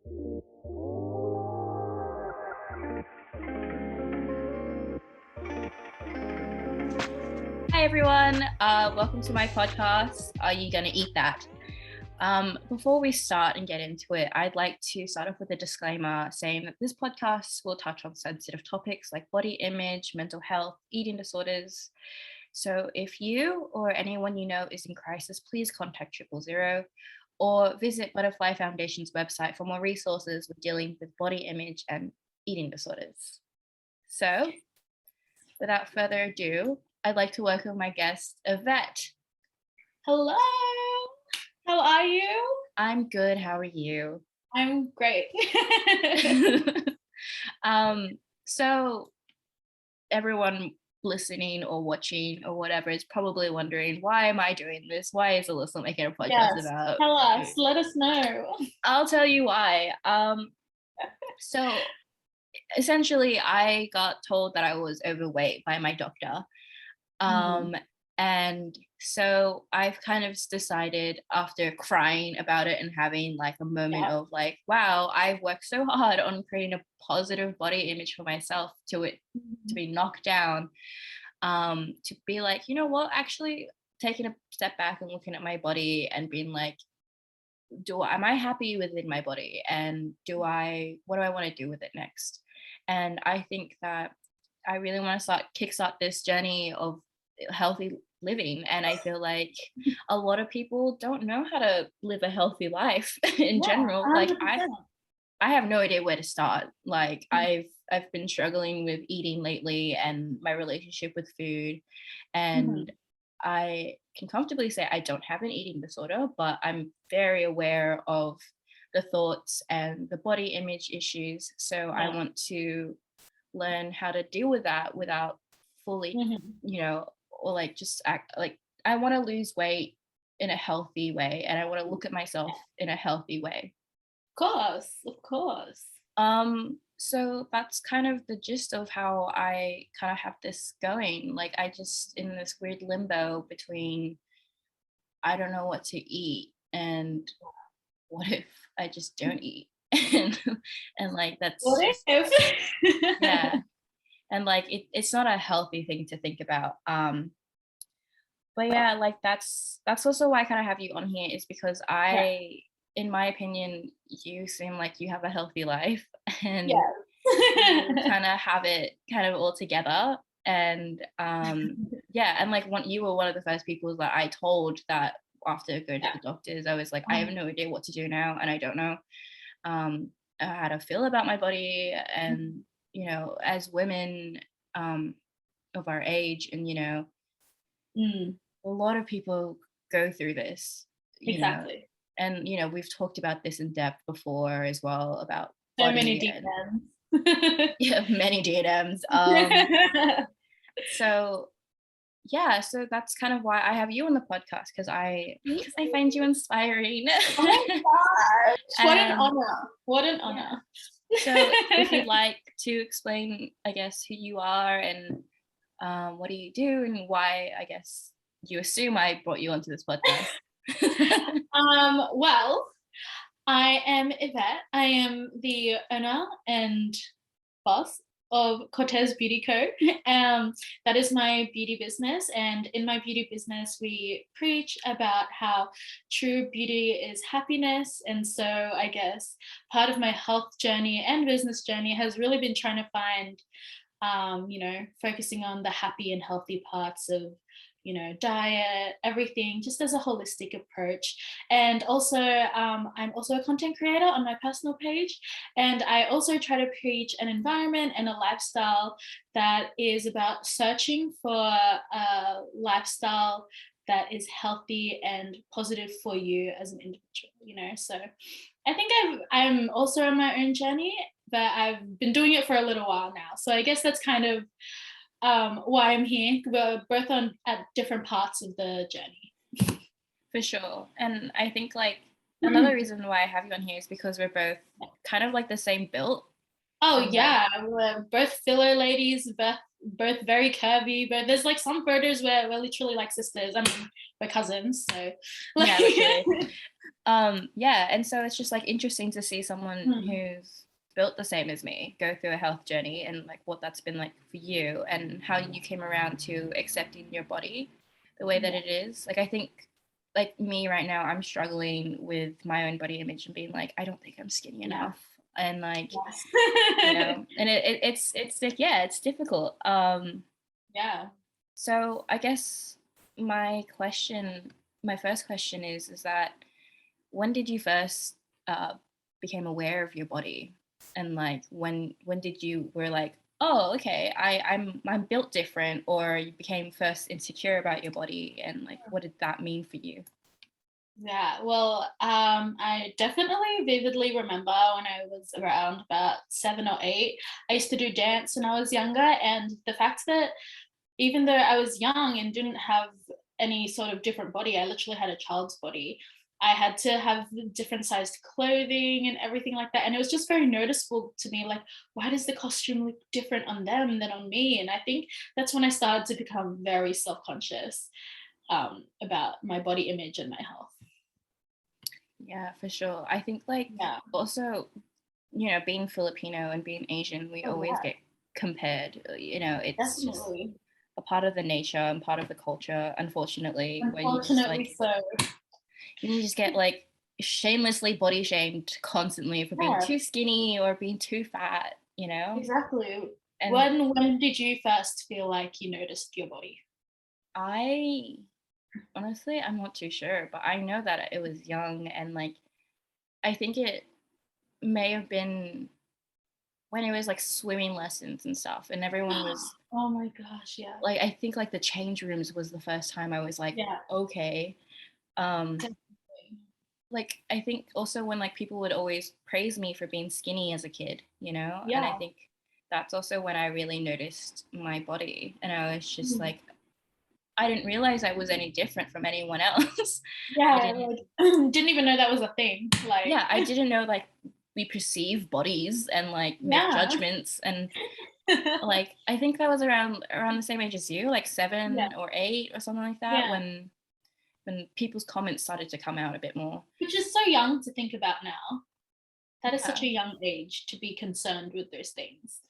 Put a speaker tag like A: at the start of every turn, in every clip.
A: Hi everyone, welcome to my podcast, Are You Gonna Eat That? Before we start and get into it, I'd like to start off with a disclaimer saying that this podcast will touch on sensitive topics like body image, mental health, eating disorders. So if you or anyone you know is in crisis, please contact 000 or visit Butterfly Foundation's website for more resources with dealing with body image and eating disorders. So without further ado, I'd like to welcome my guest, Yvette.
B: Hello, how are you?
A: I'm good, how are you?
B: I'm great.
A: So everyone listening or watching or whatever is probably wondering, why am I doing this? Why is Alyssa making a podcast about?
B: Tell us, let us know.
A: I'll tell you why. So essentially I got told that I was overweight by my doctor. And so I've kind of decided, after crying about it and having like a moment of like, wow, I've worked so hard on creating a positive body image for myself, to be knocked down, to be like, you know what, actually taking a step back and looking at my body and being like, am I happy within my body, and what do I want to do with it next? And I think that I really want to kickstart this journey of healthy living, and I feel like a lot of people don't know how to live a healthy life in general.
B: 100%.
A: Like I have no idea where to start. Like I've been struggling with eating lately and my relationship with food, and I can comfortably say I don't have an eating disorder, but I'm very aware of the thoughts and the body image issues. So I want to learn how to deal with that without fully, or like just act like, I want to lose weight in a healthy way, and I want to look at myself in a healthy way.
B: Of course.
A: So that's kind of the gist of how I kind of have this going. Like I just in this weird limbo between, I don't know what to eat, and what if I just don't eat? and like that's
B: What
A: just,
B: if?
A: yeah. And like it's not a healthy thing to think about. But yeah, like that's also why I kind of have you on here, is because in my opinion, you seem like you have a healthy life, and you kind of have it kind of all together. And and like you were one of the first people that I told that after going to the doctors, I was like, I have no idea what to do now, and I don't know how to feel about my body. And as women of our age, and a lot of people go through this,
B: Exactly.
A: And we've talked about this in depth before as well, about
B: so many DMs.
A: Yeah, many DMs. So that's kind of why I have you on the podcast, because I find you inspiring.
B: Oh my gosh, what an honor.
A: So if you'd like to explain, I guess, who you are and what do you do, and why, I guess, you assume I brought you onto this podcast.
B: Well, I am Yvette. I am the owner and boss of Cortez Beauty Co. That is my beauty business, and in my beauty business we preach about how true beauty is happiness. And so I guess part of my health journey and business journey has really been trying to find focusing on the happy and healthy parts of diet, everything, just as a holistic approach. And also, I'm also a content creator on my personal page. And I also try to preach an environment and a lifestyle that is about searching for a lifestyle that is healthy and positive for you as an individual, So I think I'm also on my own journey, but I've been doing it for a little while now. So I guess that's kind of why I'm here. We're both at different parts of the journey.
A: For sure. And I think like another reason why I have you on here is because we're both kind of like the same build.
B: Oh yeah, we're both filler ladies, both very curvy, but there's like some photos where we're literally like sisters. I mean, we're cousins, so
A: like, yeah, literally. Yeah, and so it's just like interesting to see someone
B: Mm.
A: who's built the same as me go through a health journey, and like what that's been like for you, and how you came around to accepting your body the way that
B: Yeah.
A: it is. Like I think, like me right now, I'm struggling with my own body image and being like, I don't think I'm skinny
B: Yeah.
A: enough, and like,
B: Yes.
A: and it's like, yeah, it's difficult.
B: Yeah.
A: So I guess my question, my first question is that when did you first uh, became aware of your body, and like when did you were like, oh, okay, I'm built different, or you became first insecure about your body, and like what did that mean for you?
B: Yeah, well, I definitely vividly remember when I was around about 7 or 8. I used to do dance when I was younger, and the fact that even though I was young and didn't have any sort of different body, I literally had a child's body. I had to have different sized clothing and everything like that. And it was just very noticeable to me, like, why does the costume look different on them than on me? And I think that's when I started to become very self conscious about my body image and my health.
A: Yeah, for sure. I think like
B: Yeah.
A: also, being Filipino and being Asian, we
B: Oh,
A: always
B: yeah,
A: get compared. It's just
B: definitely.
A: a part of the nature and part of the culture, unfortunately, where
B: Unfortunately, so.
A: you just get like shamelessly body shamed constantly for being
B: Yeah,
A: too skinny or being too fat.
B: exactly.
A: And
B: When did you first feel like you noticed your body?
A: I honestly, I'm not too sure, but I know that it was young, and like I think it may have been when it was like swimming lessons and stuff, and everyone was
B: Oh my gosh, yeah.
A: like, I think like the change rooms was the first time I was like,
B: Yeah,
A: okay. Um,
B: definitely.
A: like I think also when like people would always praise me for being skinny as a kid, and I
B: Yeah.
A: think that's also when I really noticed my body, and I was just
B: Mhm.
A: like, I didn't realize I was any different from anyone else. I
B: Yeah,
A: didn't,
B: like, didn't even know that was a thing, like
A: yeah, I didn't know like we perceive bodies and like make
B: yeah.
A: judgments, and like I think that was around the same age as you, like
B: Yeah,
A: 7 or 8 or something like that,
B: yeah.
A: when people's comments started to come out a bit more.
B: Which is so young to think about now. That is such
A: Yeah.
B: a young age to be concerned with those things.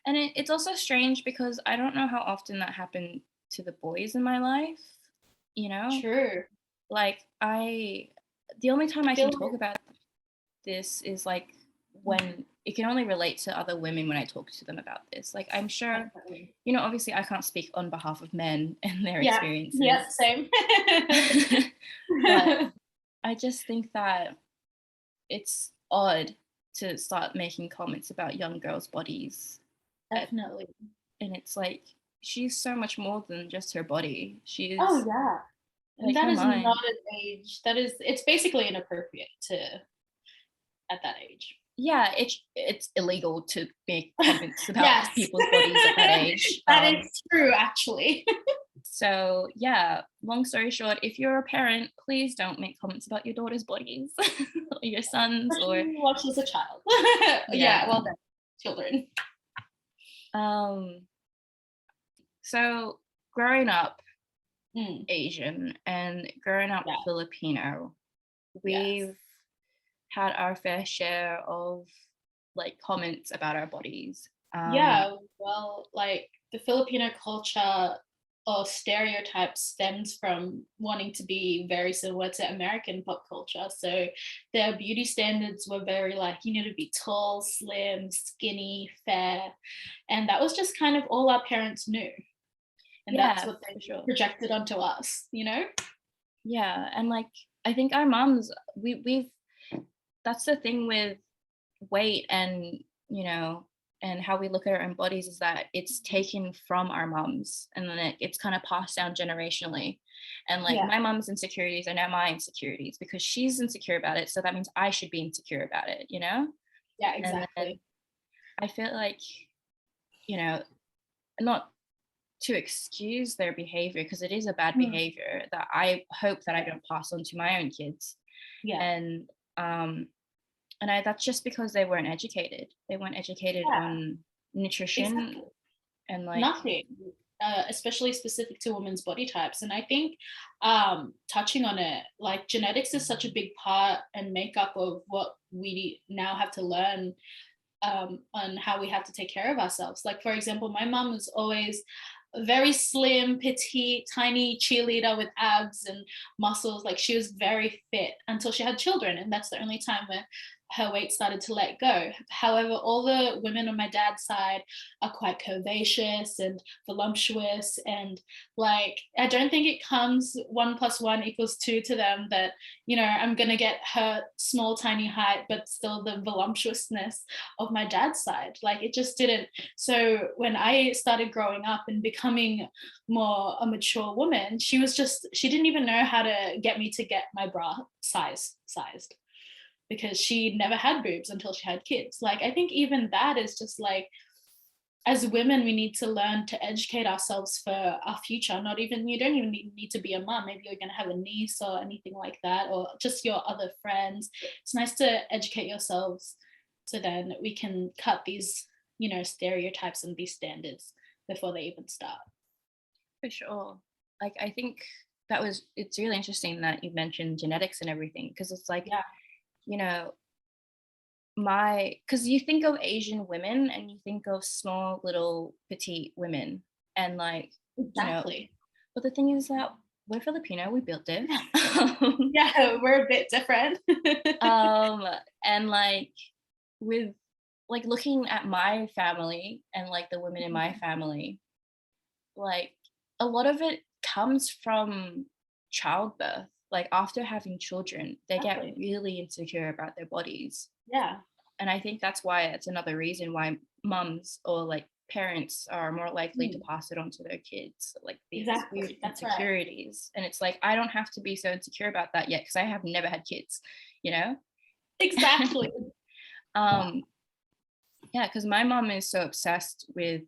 A: And it's also strange because I don't know how often that happened to the boys in my life, you know?
B: True.
A: Like the only time
B: I
A: I
B: feel
A: can
B: like
A: talk about this is like
B: mm,
A: when it can only relate to other women when I talk to them about this. Like I'm sure,
B: definitely.
A: obviously I can't speak on behalf of men and their
B: Yeah, yeah,
A: experiences.
B: same.
A: But I just think that it's odd to start making comments about young girls' bodies. At,
B: Definitely.
A: and it's like, she's so much more than just her body.
B: Oh,
A: She's
B: yeah. And
A: like
B: that
A: her
B: is not
A: mind.
B: an age that is it's basically inappropriate to at that age.
A: Yeah, it's illegal to make comments about
B: Yes.
A: people's bodies at that age.
B: That is true, actually.
A: So yeah, long story short, if you're a parent, please don't make comments about your daughter's bodies or your sons,
B: Especially
A: or
B: when you watch as a child. Yeah,
A: yeah.
B: well done, children.
A: Um, so growing up
B: Mm,
A: Asian and growing up
B: yeah,
A: Filipino,
B: yes.
A: we've had our fair share of like comments about our bodies.
B: Yeah, well, like, the Filipino culture or stereotype stems from wanting to be very similar to American pop culture. So their beauty standards were very like, you need to be tall, slim, skinny, fair. And that was just kind of all our parents knew. And that's
A: Yeah,
B: what they
A: for sure.
B: projected onto us, you know?
A: Yeah, and like I think our moms, we've that's the thing with weight, and and how we look at our own bodies, is that it's taken from our moms, and then it's kind of passed down generationally, and like
B: Yeah,
A: my mom's insecurities are now my insecurities because she's insecure about it, so that means I should be insecure about it.
B: yeah,
A: And then
B: exactly.
A: I feel like, you know not to excuse their behavior, because it is a bad
B: Mm,
A: behavior that I hope that I don't pass on to my own kids.
B: yeah,
A: And um that's just because they weren't educated. They weren't educated
B: yeah,
A: on nutrition,
B: exactly.
A: and like
B: Nothing. especially specific to women's body types. And I think touching on it, like genetics is such a big part and makeup of what we now have to learn on how we have to take care of ourselves. Like, for example, my mom was always a very slim, petite, tiny cheerleader with abs and muscles. Like, she was very fit until she had children, and that's the only time where her weight started to let go. However, all the women on my dad's side are quite curvaceous and voluptuous, and like, I don't think it comes 1+1=2 to them that, you know, I'm gonna get her small tiny height but still the voluptuousness of my dad's side. Like, it just didn't. So when I started growing up and becoming more a mature woman, she didn't even know how to get me to get my bra sized, because she never had boobs until she had kids. Like, I think even that is just like, as women, we need to learn to educate ourselves for our future. You don't even need to be a mom. Maybe you're going to have a niece or anything like that, or just your other friends. It's nice to educate yourselves so then we can cut these, you know, stereotypes and these standards before they even start.
A: For sure. Like, I think it's really interesting that you mentioned genetics and everything, because it's like,
B: Yeah,
A: you know, because you think of Asian women and you think of small little petite women, and like, you know,
B: exactly.
A: but the thing is that we're Filipino, we built it.
B: Yeah, we're a bit different.
A: um and like, with like looking at my family and like the women in my family, like a lot of it comes from childbirth. Like, after having children, they get
B: Exactly.
A: really insecure about their bodies.
B: Yeah.
A: And I think that's why it's another reason why mums or like parents are more likely to
B: Mm,
A: pass it on to their kids, like these weird
B: exactly. That's right.
A: insecurities. And it's like, I don't have to be so insecure about that yet, because I have never had kids, you know?
B: Exactly. Yeah.
A: um yeah, because my mom is so obsessed with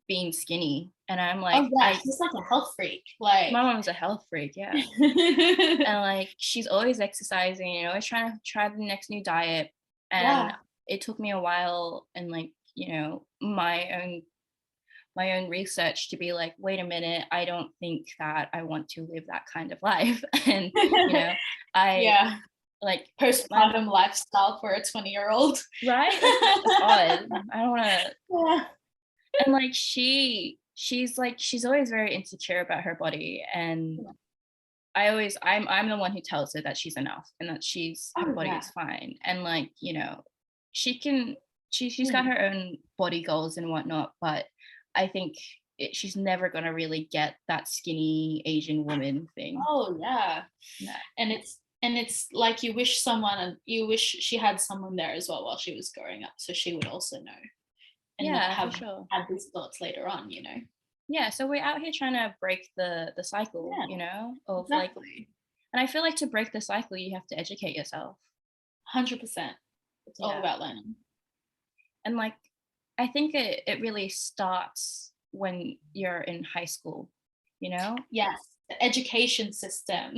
A: being skinny, and I'm
B: Oh
A: like,
B: yeah,
A: I
B: she's like a health freak. Like
A: my mom's a health freak, yeah. And like, she's always exercising and always trying to try the next new diet. And
B: yeah.
A: it took me a while, and like, you know, my own research to be like, wait a minute, I don't think that I want to live that kind of life. And you know, I
B: Yeah.
A: like my
B: Postpartum lifestyle for a 20-year-old.
A: right, like, it's odd. I don't want to.
B: Yeah.
A: And like, she's always very insecure about her body, and I'm the one who tells her that she's enough and that her
B: Oh
A: body
B: yeah.
A: is fine. And like, you know, she can she's got
B: Mm.
A: her own body goals and whatnot, but I think she's never gonna really get that skinny Asian woman thing.
B: Oh yeah.
A: No.
B: And it's like you wish she had someone there as well while she was growing up, so she would also know and not
A: Yeah, for
B: have
A: sure.
B: had these thoughts later on, you know.
A: Yeah, so we're out here trying to break the cycle,
B: Yeah,
A: you know, of like,
B: exactly.
A: and I feel like to break the cycle, you have to educate yourself.
B: 100%. It's all
A: Yeah.
B: about learning.
A: And like, I think it really starts when you're in high school, you know?
B: Yes, the education system.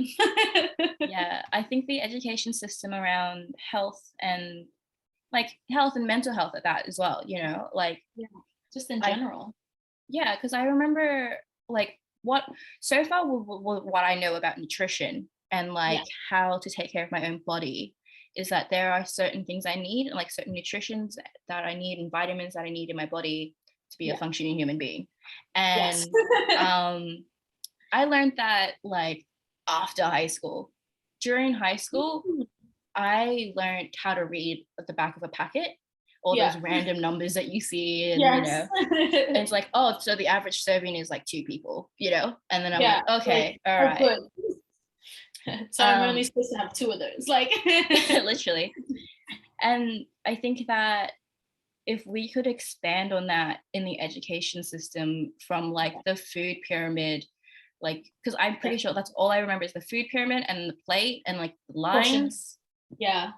A: Yeah, I think the education system around health and mental health at that as well, you know? Like,
B: Yeah, just in
A: I
B: general.
A: yeah, because I remember like what so far what I know about nutrition and
B: Yeah,
A: like how to take care of my own body is that there are certain things I need, like certain nutritions that I need and vitamins that I need in my body to be a
B: yeah,
A: functioning human being.
B: yes.
A: And I learned that like after high school. During high school,
B: Mm,
A: I learned how to read at the back of a packet, all
B: yeah,
A: those random numbers that you see, and
B: yes.
A: and it's like, oh, so the average serving is like 2 people, you know? And then I'm
B: Yeah,
A: like,
B: like,
A: okay, all
B: oh,
A: right.
B: good. So I'm only
A: Um,
B: supposed to have 2 of those, like
A: literally. And I think that if we could expand on that in the education system from like the food pyramid, like, because I'm
B: yeah,
A: pretty sure that's all I remember is the food pyramid and the plate and like the
B: portions.
A: lines.
B: Yeah,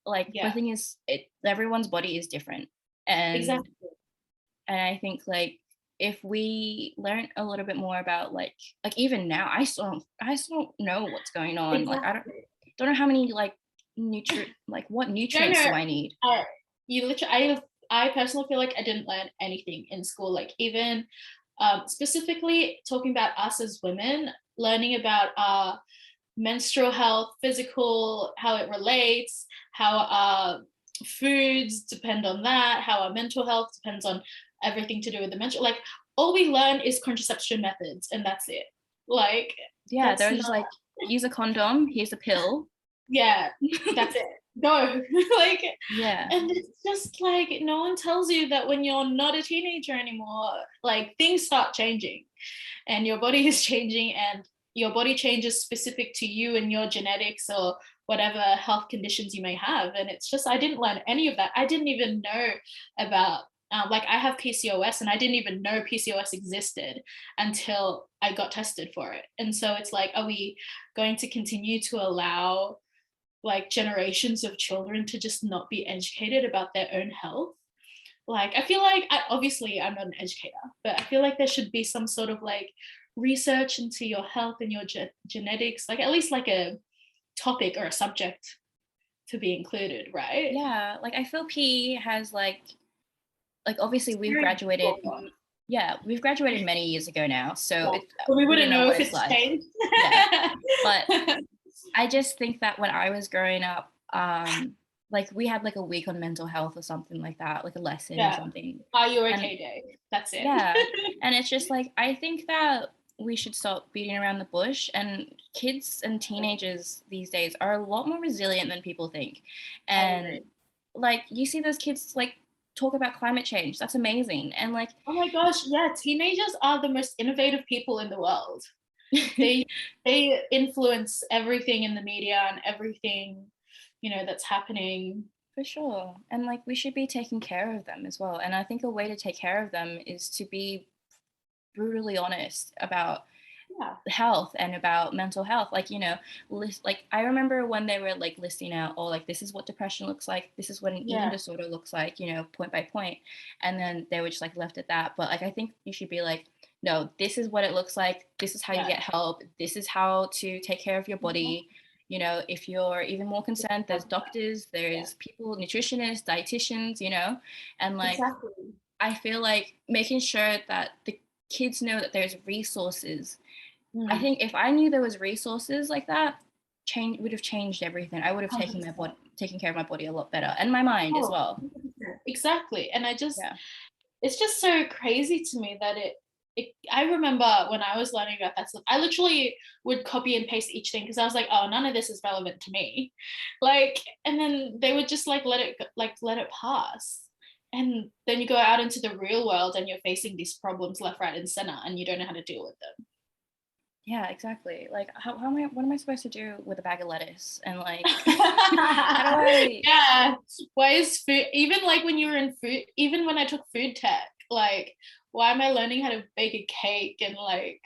A: Like, the
B: yeah,
A: thing is, everyone's body is different. And
B: exactly.
A: I think like, if we learn a little bit more about like even now, I still don't know what's going on. Like, I don't
B: Exactly.
A: don't know how many like what
B: No,
A: nutrients
B: no,
A: do I need.
B: you literally I personally feel like I didn't learn anything in school, like even specifically talking about us as women, learning about our menstrual health, physical, how it relates, how our foods depend on that, how our mental health depends on everything to do with the menstrual. Like all we learn is contraception methods, and that's it. Like
A: Yeah,
B: that's
A: they're just
B: not.
A: like, use a condom, here's a pill.
B: Yeah, that's it. Go. Like,
A: Yeah.
B: and it's just like no one tells you that when you're not a teenager anymore, like things start changing and your body is changing, and your body changes specific to you and your genetics or whatever health conditions you may have. And it's just, I didn't learn any of that. I didn't even know about, like, I have PCOS, and I didn't even know PCOS existed until I got tested for it. And so it's like, are we going to continue to allow like generations of children to just not be educated about their own health? Like, I feel like, obviously I'm not an educator, but I feel like there should be some sort of like research into your health and your genetics, like at least like a topic or a subject to be included, right?
A: Yeah, like I feel PE has like obviously
B: It's
A: we've
B: very
A: graduated.
B: broad.
A: Yeah, we've graduated many years ago now, so
B: Yeah.
A: it's
B: But we
A: we don't
B: wouldn't
A: know
B: know
A: what
B: if
A: it's
B: it's
A: like.
B: changed.
A: Yeah, but I just think that when I was growing up, like we had like a week on mental health or something like that, like a lesson or
B: Yeah.
A: something.
B: Are you
A: And
B: okay day? That's it.
A: yeah, and it's just like I think that we should stop beating around the bush, and kids and teenagers these days are a lot more resilient than people think.
B: I
A: And
B: agree.
A: like you see those kids like talk about climate change. That's amazing. And like
B: Oh my gosh, yeah, teenagers are the most innovative people in the world. They they influence everything in the media and everything, that's happening.
A: for sure. And like we should be taking care of them as well. And I think a way to take care of them is to be brutally honest about
B: Yeah.
A: health and about mental health. Like, like I remember when they were like listing out, oh, like this is what depression looks like, this is what an eating
B: Yeah.
A: disorder looks like, point by point. And then they were just like left at that. But like I think you should be like, no, this is what it looks like, this is how you
B: Yeah.
A: get help, this is how to take care of your
B: Mhm.
A: body. If you're even more concerned, there's doctors,
B: Yeah.
A: there's people, nutritionists, dietitians, and like
B: Exactly.
A: I feel like making sure that the kids know that there's resources. I
B: Mm.
A: think if I knew there was resources like that, change would have changed everything. I would have taken
B: 100%.
A: taken care of my body a lot better, and my mind as
B: Oh,
A: well.
B: 100%. Exactly. And
A: Yeah.
B: it's just so crazy to me that I remember when I was learning about that stuff, I literally would copy and paste each thing because I was like, oh, none of this is relevant to me. Like, and then they would just like let it pass. And then you go out into the real world and you're facing these problems left, right, and center, and you don't know how to deal with them.
A: Yeah, exactly. Like, what am I supposed to do with a bag of lettuce? And like, how do I?
B: Yeah. Why is food, even like when you were in food, even when I took food tech, like, why am I learning how to bake a cake and like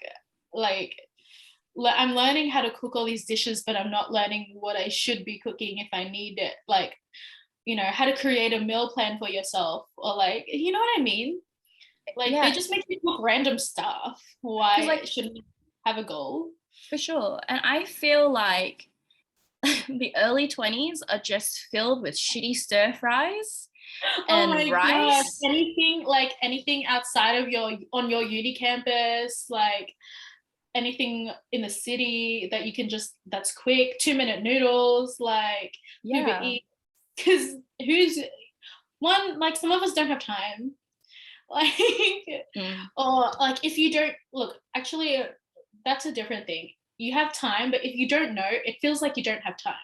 B: I'm learning how to cook all these dishes, but I'm not learning what I should be cooking if I need it. Like, how to create a meal plan for yourself, or like, you know what I mean? Like, they
A: Yeah,
B: just make you cook random stuff.
A: because
B: Why
A: like
B: shouldn't you have a goal?
A: for sure, and I feel like the early 20s are just filled with shitty stir fries
B: Oh
A: and
B: my god.
A: rice.
B: Anything outside of your uni campus, like anything in the city that you can just that's quick, 2-minute noodles, like Uber
A: Yeah.
B: Eats. Because who's one, like some of us don't have time. Like,
A: Mm.
B: or like if you don't look, actually that's a different thing. You have time, but if you don't know, it feels like you don't have time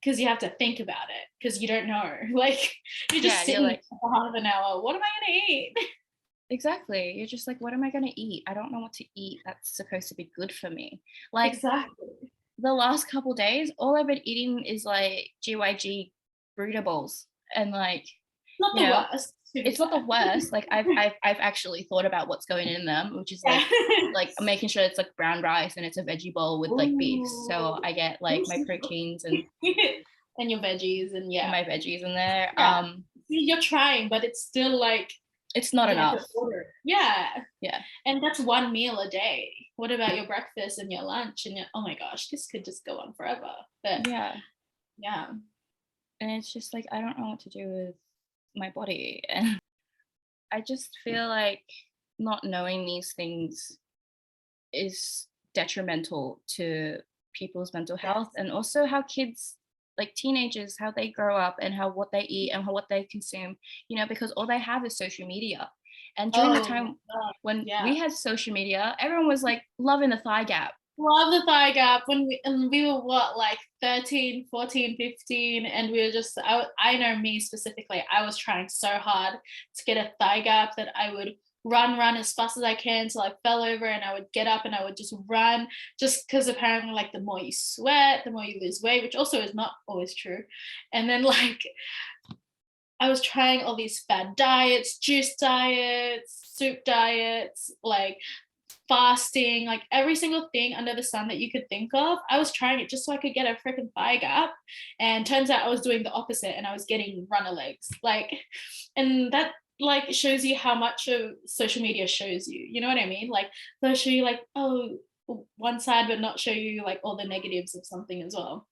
B: because you have to think about it because you don't know. Like you're just
A: Yeah, you're
B: sitting
A: like,
B: for half an hour. What am I gonna eat?
A: exactly. You're just like, what am I going to eat? I don't know what to eat that's supposed to be good for me. Like
B: Exactly.
A: the last couple days, all I've been eating is like GYG burrito bowls. And like,
B: Not
A: you
B: the
A: know,
B: worst, to be
A: it's not the
B: fair.
A: worst. Like I've actually thought about what's going in them, which is
B: Yeah.
A: like making sure it's like brown rice and it's a veggie bowl with like beef.
B: Ooh.
A: So I get like my proteins and
B: And your veggies, and yeah.
A: my veggies in there.
B: Yeah. See, you're trying, but it's still like
A: It's not
B: you have to
A: enough.
B: order. Yeah.
A: Yeah.
B: And that's one meal a day. What about your breakfast and your lunch and oh my gosh, this could just go on forever. But
A: Yeah.
B: yeah.
A: And it's just like I don't know what to do with my body. And I just feel like not knowing these things is detrimental to people's mental health,
B: Yes.
A: and also how kids, like teenagers, how they grow up and how what they eat and how what they consume, because all they have is social media. And during the
B: Oh my
A: time
B: God.
A: when
B: Yeah.
A: we had social media, everyone was like loving the thigh gap.
B: Love the thigh gap when we were what, like 13, 14, 15, and we were just I know me specifically, I was trying so hard to get a thigh gap that I would run as fast as I can till I fell over, and I would get up and I would just run, just because apparently like the more you sweat, the more you lose weight, which also is not always true. And then like I was trying all these fad diets, juice diets, soup diets, like fasting, like every single thing under the sun that you could think of. I was trying it just so I could get a freaking thigh gap. And turns out I was doing the opposite and I was getting runner legs. Like, and that like shows you how much of social media shows you. You know what I mean? Like they'll show you like, oh, one side, but not show you like all the negatives of something as well.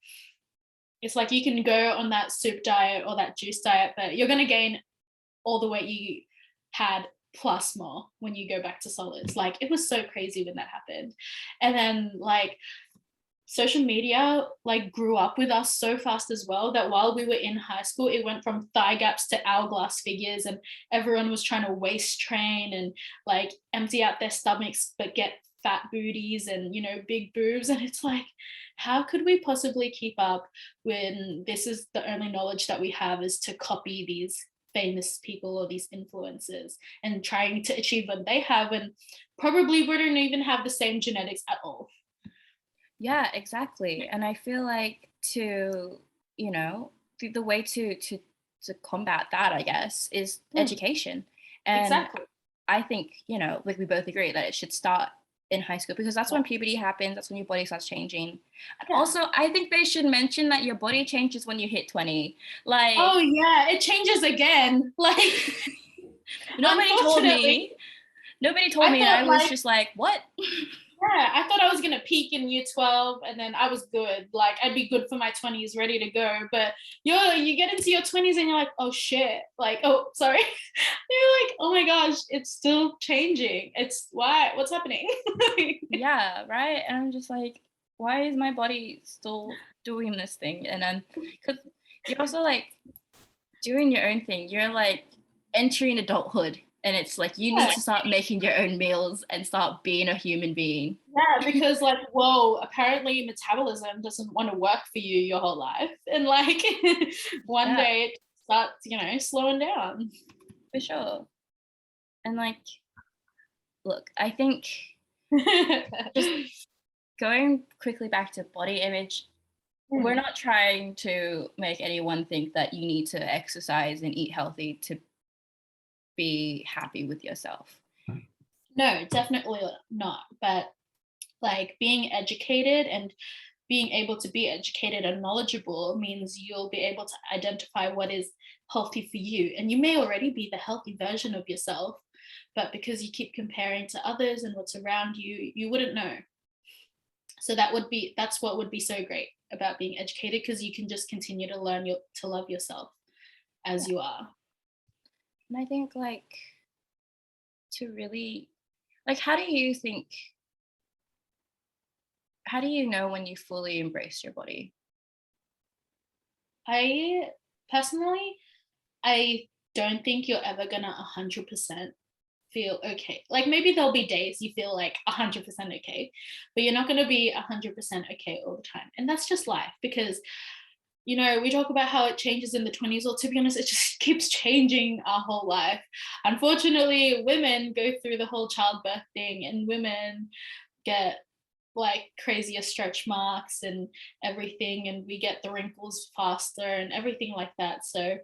B: It's like you can go on that soup diet or that juice diet, but you're going to gain all the weight you had plus more when you go back to solids. Like it was so crazy when that happened. And then like social media like grew up with us so fast as well, that while we were in high school, it went from thigh gaps to hourglass figures, and everyone was trying to waist train and like empty out their stomachs but get fat booties and big boobs. And it's like, how could we possibly keep up when this is the only knowledge that we have, is to copy these famous people or these influencers and trying to achieve what they have, and probably wouldn't even have the same genetics at all.
A: Yeah, exactly. And I feel like the way to combat that, I guess, is education. And
B: Exactly.
A: I think, like we both agree that it should start in high school, because that's
B: Yeah.
A: when puberty happens, that's when your body starts changing. And
B: Yeah.
A: also, I think they should mention that your body changes when you hit 20. Like,
B: Oh yeah, it changes again. Like
A: nobody told
B: unfortunately,
A: me. Nobody told
B: I
A: me, and I
B: thought
A: was
B: like,
A: just like, what?
B: yeah, I thought I was gonna peak in year 12 and then I was good. Like I'd be good for my 20s, ready to go. But you get into your 20s and you're like, oh shit. Like, oh sorry. You're like, oh my gosh, it's still changing. It's why, what's happening?
A: Yeah, right. And I'm just like, why is my body still doing this thing? And then, because you're also like doing your own thing, you're like entering adulthood, and it's like you need
B: Yeah.
A: to start making your own meals and start being a human being.
B: Yeah, because like, whoa, apparently metabolism doesn't want to work for you your whole life. And like one
A: Yeah,
B: day it starts, slowing down.
A: for sure. And like, look, I think just going quickly back to body image, we're not trying to make anyone think that you need to exercise and eat healthy to be happy with yourself.
B: No, definitely not. But like being educated and being able to be educated and knowledgeable means you'll be able to identify what is healthy for you. And you may already be the healthy version of yourself, but because you keep comparing to others and what's around you, you wouldn't know. So that's what would be so great about being educated, because you can just continue to learn to love yourself
A: Yeah.
B: as you are.
A: And I think like to really, like, how do you know when you fully embrace your body?
B: I personally, I don't think you're ever gonna 100% feel okay. Like maybe there'll be days you feel like 100% okay, but you're not going to be 100% okay all the time. And that's just life, because we talk about how it changes in the 20s, or to be honest, it just keeps changing our whole life. Unfortunately, women go through the whole childbirth thing, and women get like crazier stretch marks and everything, and we get the wrinkles faster and everything like that. So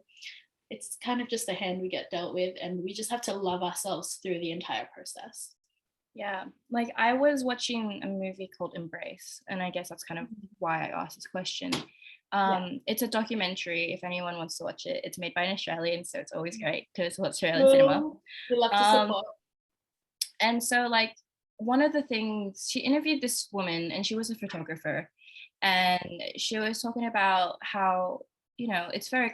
B: it's kind of just the hand we get dealt with, and we just have to love ourselves through the entire process.
A: Yeah, like I was watching a movie called Embrace, and I guess that's kind of why I asked this question. It's a documentary. If anyone wants to watch it, it's made by an Australian, so it's always great to watch Australian cinema.
B: We love to
A: Um,
B: support.
A: and so like one of the things, she interviewed this woman, and she was a photographer, and she was talking about how it's very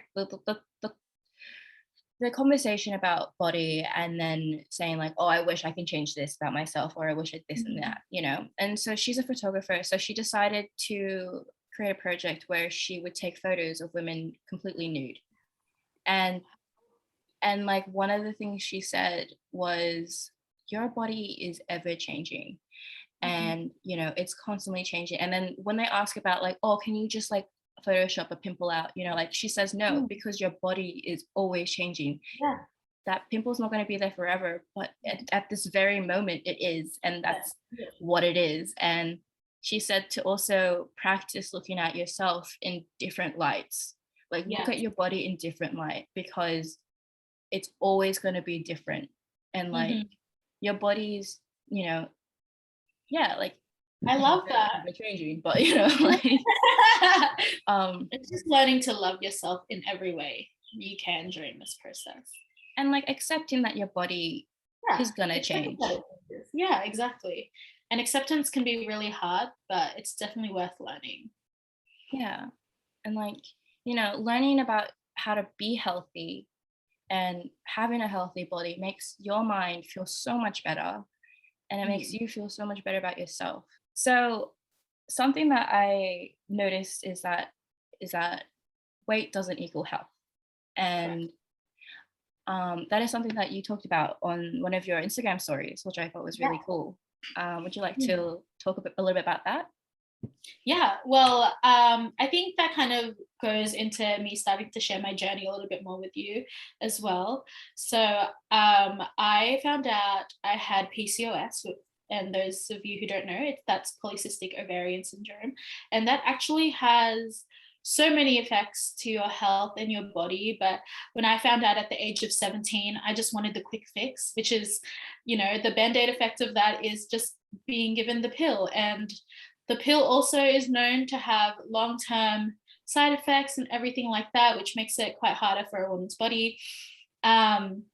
A: the conversation about body and then saying like, oh, I wish I can change this about myself, or I wish I this and
B: Mhm.
A: that, you know. And so she's a photographer, so she decided to create a project where she would take photos of women completely nude. And like one of the things she said was, your body is ever changing,
B: Mhm.
A: and you know it's constantly changing. And then when they ask about like, oh, can you just like photoshop a pimple out, you know, like she says no,
B: Mm.
A: because your body is always changing.
B: Yeah.
A: That pimple's not going to be there forever, but at this very moment it is, and
B: Yeah.
A: that's
B: Yeah.
A: what it is. And she said to also practice looking at yourself in different lights, like look at
B: Yes.
A: your body in different light, because it's always going to be different. And like
B: Mhm.
A: your body's, you know, yeah, like
B: I love that.
A: ever changing, but you know, like um
B: It's just learning to love yourself in every way you can during this process.
A: and like accepting that your body
B: Yeah,
A: is gonna
B: accepting that
A: change.
B: it changes. Yeah, exactly. And acceptance can be really hard, but it's definitely worth learning.
A: Yeah. And like, you know, learning about how to be healthy and having a healthy body makes your mind feel so much better, and it makes
B: Mm.
A: you feel so much better about yourself. So something that I noticed is that weight doesn't equal health.
B: Correct.
A: And that is something that you talked about on one of your Instagram stories, which I thought was
B: Yeah.
A: really cool. Would you like
B: Mm.
A: to talk a little bit about that?
B: Yeah, well, I think that kind of goes into me starting to share my journey a little bit more with you as well. So, I found out I had PCOS, and those of you who don't know, that's polycystic ovarian syndrome, and that actually has so many effects to your health and your body. But when I found out at the age of 17, I just wanted the quick fix, which is, the band-aid effect of that is just being given the pill. And the pill also is known to have long-term side effects and everything like that, which makes it quite harder for a woman's body. Um,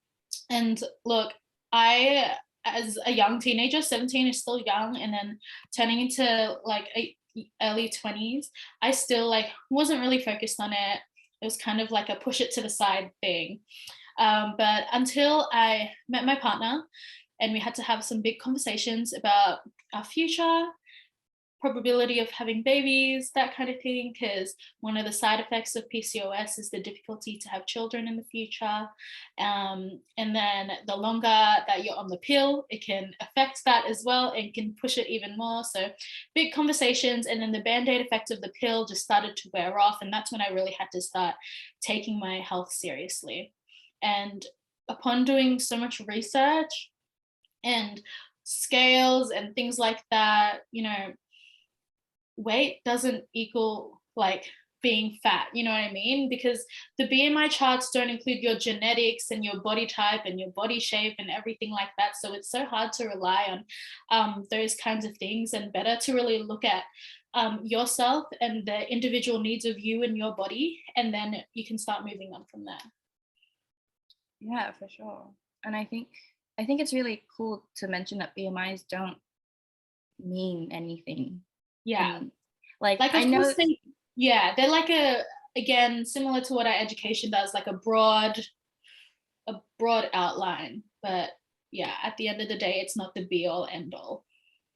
B: and look, I, as a young teenager, 17 is still young, and then turning into like early 20s, I still like wasn't really focused on it. It was kind of like a push it to the side thing. But until I met my partner, and we had to have some big conversations about our future, probability of having babies, that kind of thing, because one of the side effects of PCOS is the difficulty to have children in the future. And then the longer that you're on the pill, it can affect that as well and can push it even more. So big conversations, and then the band-aid effect of the pill just started to wear off. And that's when I really had to start taking my health seriously. And upon doing so much research and scales and things like that, weight doesn't equal like being fat, you know what I mean? Because the BMI charts don't include your genetics and your body type and your body shape and everything like that. So it's so hard to rely on those kinds of things, and better to really look at yourself and the individual needs of you and your body, and then you can start moving on from there.
A: Yeah, for sure. And I think it's really cool to mention that BMIs don't mean anything.
B: Yeah.
A: And like
B: Like,
A: I
B: of
A: know,
B: course, yeah, they're like again, similar to what our education does, like a broad outline. But yeah, at the end of the day, it's not the be all end all.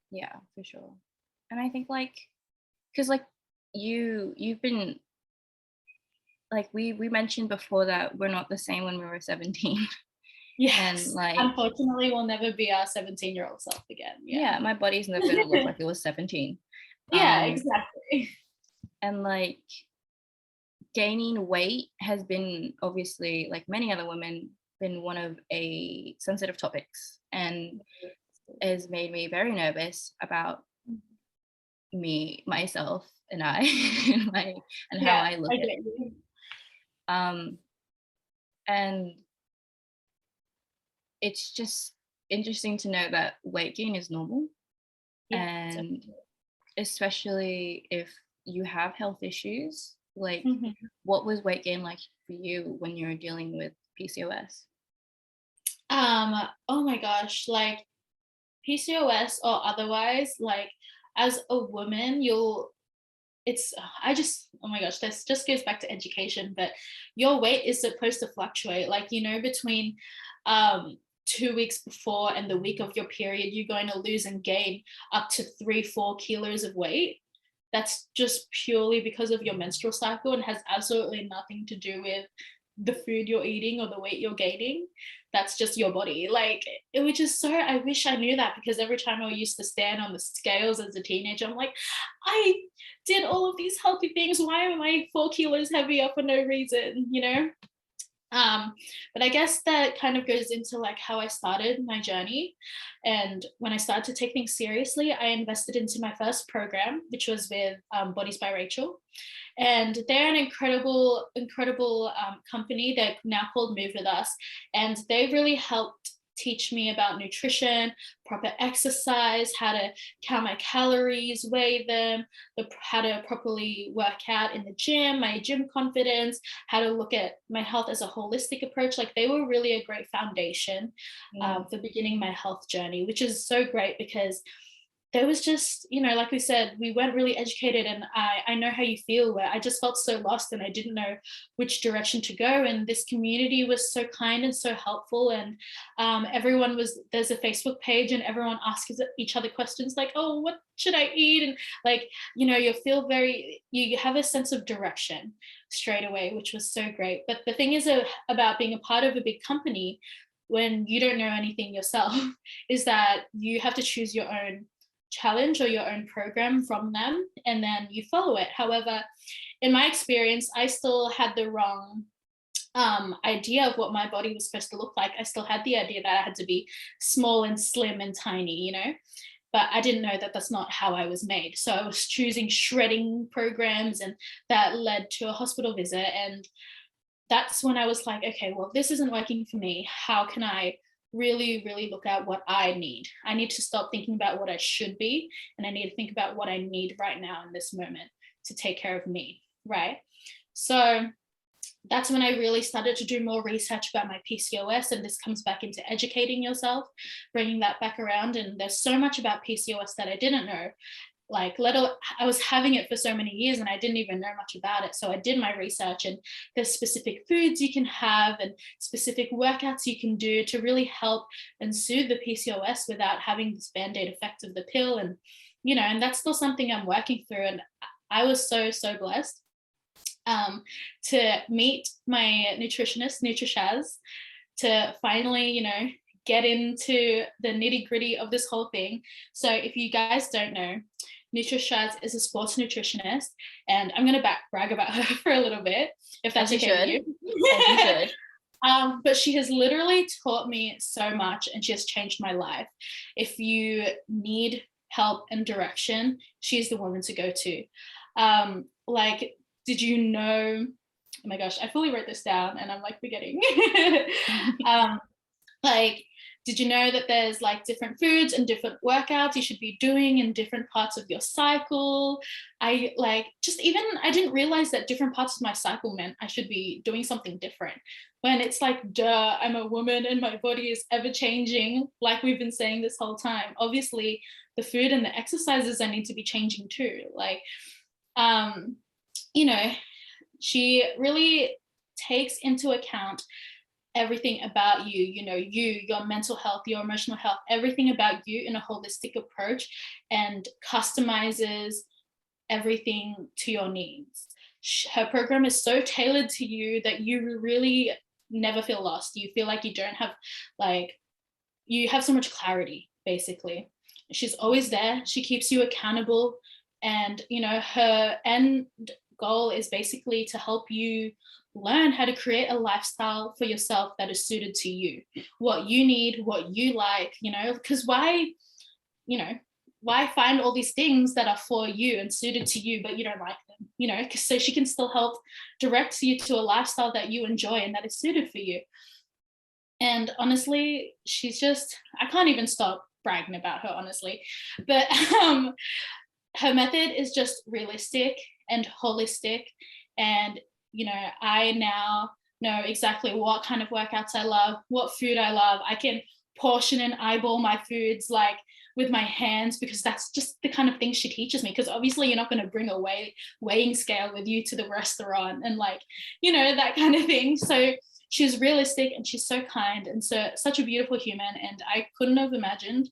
A: yeah, for sure. And I think like, because like you've been like, we mentioned before that we're not the same when we were 17. And
B: Yes.
A: like,
B: Unfortunately, we'll never be our 17-year-old self again. Yeah.
A: yeah, my body's never gonna look like it was 17.
B: Yeah,
A: um
B: exactly.
A: and like gaining weight has been, obviously, like many other women, been one of a sensitive topics, and has made me very nervous about me, myself, and I, and like, and how
B: Yeah,
A: I look
B: I
A: at
B: get
A: it.
B: you.
A: um and it's just interesting to know that weight gain is normal,
B: Yeah,
A: and
B: definitely.
A: especially if you have health issues. Like,
B: Mhm.
A: what was weight gain like for you when you were dealing with PCOS?
B: Um, oh my gosh, like PCOS or otherwise, like as a woman, it's I just, oh my gosh, this just goes back to education, but your weight is supposed to fluctuate, like, you know, between 2 weeks before and the week of your period, you're going to lose and gain up to 3-4 kilos of weight. That's just purely because of your menstrual cycle and has absolutely nothing to do with the food you're eating or the weight you're gaining. That's just your body. Like, it was just so, I wish I knew that, because every time I used to stand on the scales as a teenager, I'm like, I did all of these healthy things. Why am I 4 kilos heavier for no reason, you know? But I guess that kind of goes into like how I started my journey. And when I started to take things seriously, I invested into my first program, which was with Bodies by Rachel. And they're an incredible company. They're now called Move With Us. And they really helped teach me about nutrition, proper exercise, how to count my calories, weigh them, how to properly work out in the gym, my gym confidence, how to look at my health as a holistic approach. Like, they were really a great foundation for beginning my health journey, which is so great because there was just, you know, like we said, we weren't really educated. And I know how you feel, where I just felt so lost and I didn't know which direction to go. And this community was so kind and so helpful. And there's a Facebook page and everyone asks each other questions like, oh, what should I eat? And like, you know, you have a sense of direction straight away, which was so great. But the thing is about being a part of a big company when you don't know anything yourself is that you have to choose your own challenge or your own program from them, and then you follow it. However, in my experience, I still had the wrong idea of what my body was supposed to look like. I still had the idea that I had to be small and slim and tiny, you know, but I didn't know that that's not how I was made. So I was choosing shredding programs, and that led to a hospital visit. And that's when I was like, okay, well, this isn't working for me. How can I really look at what I need? I need to stop thinking about what I should be, and I need to think about what I need right now in this moment to take care of me, right? So that's when I really started to do more research about my PCOS, and this comes back into educating yourself, bringing that back around. And there's so much about PCOS that I didn't know. Like, I was having it for so many years and I didn't even know much about it. So I did my research, and there's specific foods you can have and specific workouts you can do to really help and soothe the PCOS without having this band-aid effect of the pill. And, you know, and that's still something I'm working through. And I was so blessed to meet my nutritionist, Nutrishaz, to finally, you know, get into the nitty-gritty of this whole thing. So if you guys don't know, Nutrishaz is a sports nutritionist, and I'm going to brag about her for a little bit, if that's okay with you.
A: As you should.
B: But she has literally taught me so much, and she has changed my life. If you need help and direction, she's the woman to go to. Like, did you know, oh my gosh, I fully wrote this down and I'm like forgetting. Like, did you know that there's like different foods and different workouts you should be doing in different parts of your cycle? I didn't realize that different parts of my cycle meant I should be doing something different. When it's like, duh, I'm a woman and my body is ever changing, like we've been saying this whole time. Obviously, the food and the exercises I need to be changing too. Like, you know, she really takes into account everything about you, you know, your mental health, your emotional health, everything about you in a holistic approach, and customizes everything to your needs. Her program is so tailored to you that you really never feel lost. You feel like you don't have, like, you have so much clarity, basically. She's always there. She keeps you accountable. And, you know, her end goal is basically to help you learn how to create a lifestyle for yourself that is suited to you, what you need, what you like, you know, because why find all these things that are for you and suited to you, but you don't like them, you know, so she can still help direct you to a lifestyle that you enjoy and that is suited for you. And honestly, she's just, I can't even stop bragging about her, honestly. But her method is just realistic and holistic. And, you know, I now know exactly what kind of workouts I love, what food I love. I can portion and eyeball my foods. Like, with my hands, because that's just the kind of thing she teaches me. Because obviously you're not going to bring a weighing scale with you to the restaurant and like, you know, that kind of thing. So she's realistic and she's so kind and so such a beautiful human. And I couldn't have imagined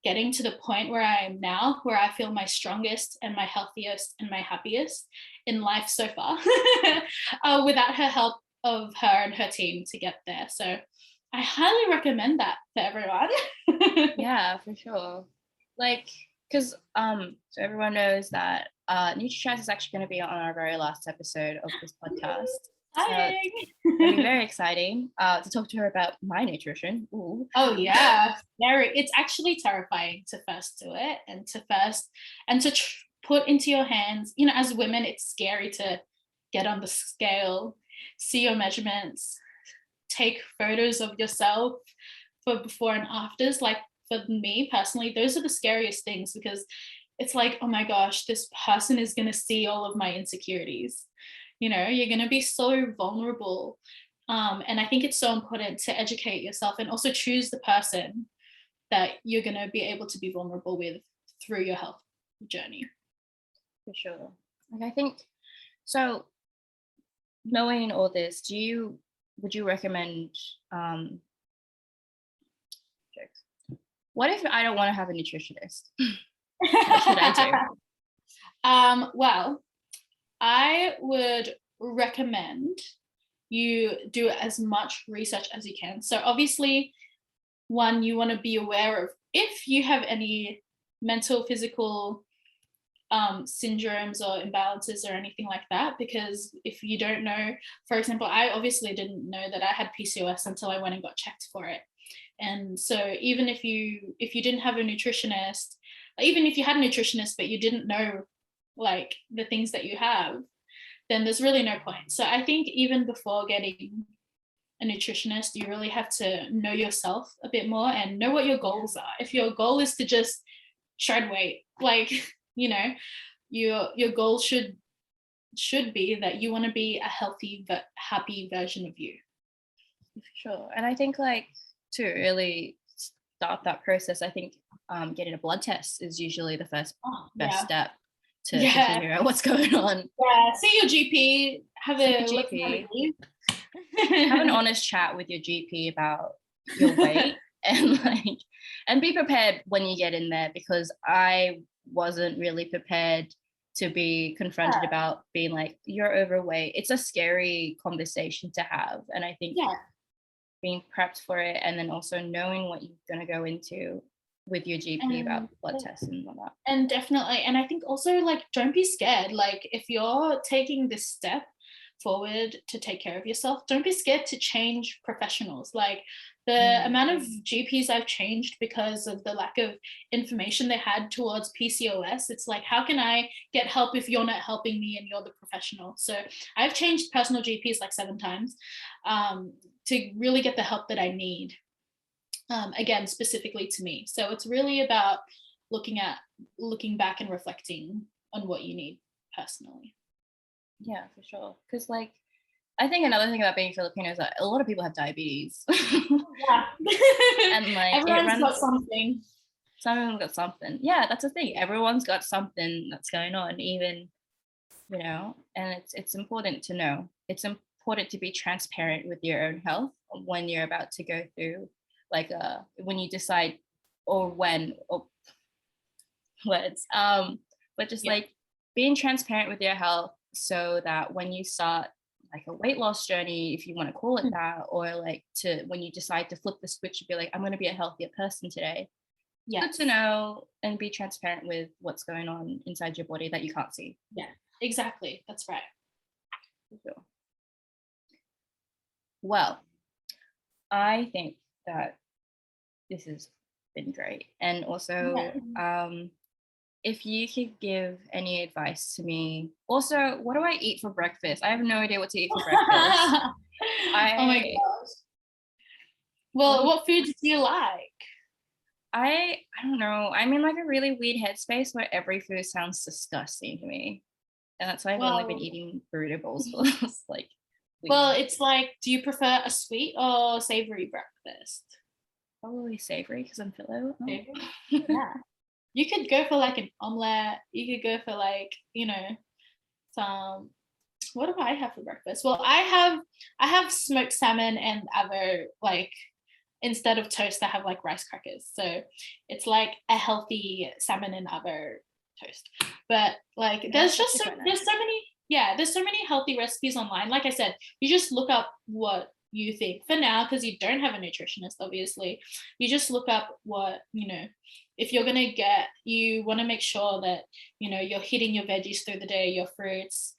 B: getting to the point where I am now, where I feel my strongest and my healthiest and my happiest in life so far, without her help of her and her team to get there. So I highly recommend that for everyone.
A: Yeah, for sure. Like, because so everyone knows that nutritionist is actually going to be on our very last episode of this podcast. So it'll be very exciting to talk to her about my nutrition. Ooh.
B: Oh yeah, it's actually terrifying to first do it and to put into your hands. You know, as women, it's scary to get on the scale, see your measurements, take photos of yourself for before and afters. Like for me personally, those are the scariest things, because it's like, oh my gosh, this person is going to see all of my insecurities. You know, you're going to be so vulnerable. And I think it's so important to educate yourself and also choose the person that you're going to be able to be vulnerable with through your health journey.
A: For sure. Like, I think, so knowing all this, would you recommend, what if I don't want to have a nutritionist? What should I do?
B: Well, I would recommend you do as much research as you can. So obviously, one, you want to be aware of if you have any mental, physical syndromes or imbalances or anything like that, because if you don't know, for example, I obviously didn't know that I had PCOS until I went and got checked for it. And so even if you didn't have a nutritionist, even if you had a nutritionist but you didn't know like the things that you have, then there's really no point. So I think even before getting a nutritionist, you really have to know yourself a bit more and know what your goals are. If your goal is to just shred weight, like, you know, your goal should be that you want to be a healthy but happy version of you.
A: Sure. And I think like to really start that process, I think getting a blood test is usually the best step to figure out what's going on.
B: Yeah, see your GP, have a
A: GP. Have an honest chat with your GP about your weight and be prepared when you get in there, because I wasn't really prepared to be confronted about being like, you're overweight. It's a scary conversation to have. And I think being prepped for it, and then also knowing what you're going to go into with your GP about blood tests and all that.
B: And definitely, and I think also like, don't be scared. Like if you're taking this step forward to take care of yourself, don't be scared to change professionals. Like the amount of GPs I've changed because of the lack of information they had towards PCOS, it's like, how can I get help if you're not helping me and you're the professional? So I've changed personal GPs like 7 times to really get the help that I need. Again, specifically to me. So it's really about looking back and reflecting on what you need personally.
A: Yeah, for sure. Because like, I think another thing about being Filipino is that a lot of people have diabetes.
B: Yeah.
A: And like,
B: everyone's got something.
A: Some of them got something. Yeah, that's the thing. Everyone's got something that's going on, even, you know, and it's important to know. It's important to be transparent with your own health when you're about to go through, like, when you decide, or when, or words, but just like being transparent with your health, so that when you start like a weight loss journey, if you want to call it that, or like when you decide to flip the switch and be like, I'm going to be a healthier person today. Good to know and be transparent with what's going on inside your body that you can't see.
B: Yeah, exactly. That's right.
A: Sure. Well, I think that this has been great. And also, if you could give any advice to me. Also, what do I eat for breakfast? I have no idea what to eat for breakfast.
B: Oh my gosh. Well, what foods do you like?
A: I don't know. I'm in like a really weird headspace where every food sounds disgusting to me. And that's why I've only been eating burrito bowls for like weeks.
B: Well, it's like, do you prefer a sweet or savory breakfast?
A: Probably savory because I'm philo.
B: Savory? Yeah. You could go for like an omelette. You could go for like, some, what do I have for breakfast? Well, I have smoked salmon and other like, instead of toast, I have like rice crackers. So it's like a healthy salmon and other toast. But like
A: That's actually quite
B: there's
A: nice.
B: so many, yeah, there's so many healthy recipes online. Like I said, you just look up what you think for now, because you don't have a nutritionist, obviously. You just look up what, if you're gonna get, you want to make sure that, you're hitting your veggies through the day, your fruits,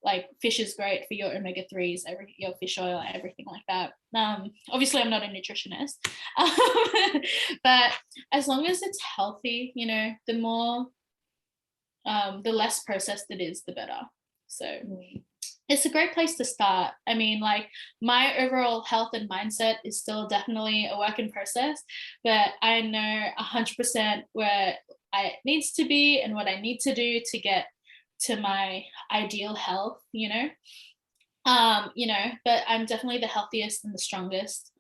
B: like fish is great for your omega-3s, your fish oil, everything like that. Obviously I'm not a nutritionist, but as long as it's healthy, the less processed it is, the better. So it's a great place to start. I mean, like, my overall health and mindset is still definitely a work in process, but I know 100% where it needs to be and what I need to do to get to my ideal health, but I'm definitely the healthiest and the strongest,